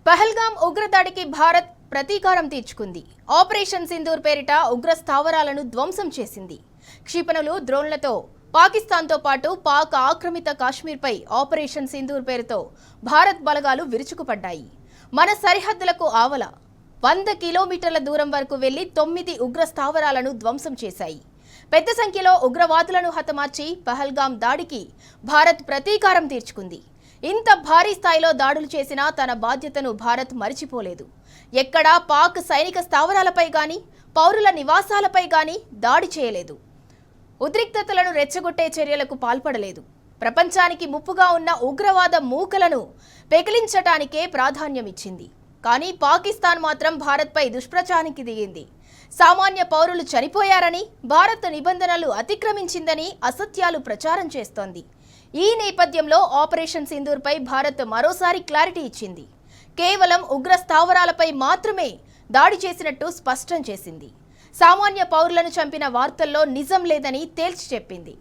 పహల్గాం ఉగ్రదాడికి భారత్ ప్రతీకారం తీర్చుకుంది. ఆపరేషన్ సింధూర్ పేరిట ఉగ్ర స్థావరాలను ధ్వంసం చేసింది. క్షిపణులు, డ్రోన్లతో పాకిస్తాన్తో పాటు పాక్ ఆక్రమిత కాశ్మీర్పై ఆపరేషన్ సింధూర్ పేరుతో భారత్ బలగాలు విరుచుకుపడ్డాయి. మన సరిహద్దులకు ఆవల 100 కిలోమీటర్ల దూరం వరకు వెళ్లి 9 ఉగ్ర స్థావరాలను ధ్వంసం చేశాయి. పెద్ద సంఖ్యలో ఉగ్రవాదులను హతమార్చి పహల్గాం దాడికి భారత్ ప్రతీకారం తీర్చుకుంది. ఇంత భారీ స్థాయిలో దాడులు చేసినా తన బాధ్యతను భారత్ మరిచిపోలేదు. ఎక్కడా పాక్ సైనిక స్థావరాలపై గాని, పౌరుల నివాసాలపై గాని దాడి చేయలేదు. ఉద్రిక్తతలను రెచ్చగొట్టే చర్యలకు పాల్పడలేదు. ప్రపంచానికి ముప్పుగా ఉన్న ఉగ్రవాద మూకలను పెకిలించటానికే ప్రాధాన్యమిచ్చింది. కానీ పాకిస్తాన్ మాత్రం భారత్పై దుష్ప్రచారానికి దిగింది. సామాన్య పౌరులు చనిపోయారని, భారత్ నిబంధనలు అతిక్రమించిందని అసత్యాలు ప్రచారం చేస్తోంది. ఈ నేపథ్యంలో ఆపరేషన్ సింధూర్పై భారత్ మరోసారి క్లారిటీ ఇచ్చింది. కేవలం ఉగ్ర స్థావరాలపై మాత్రమే దాడి చేసినట్టు స్పష్టం చేసింది. సామాన్య పౌరులను చంపిన వార్తల్లో నిజం లేదని తేల్చి చెప్పింది.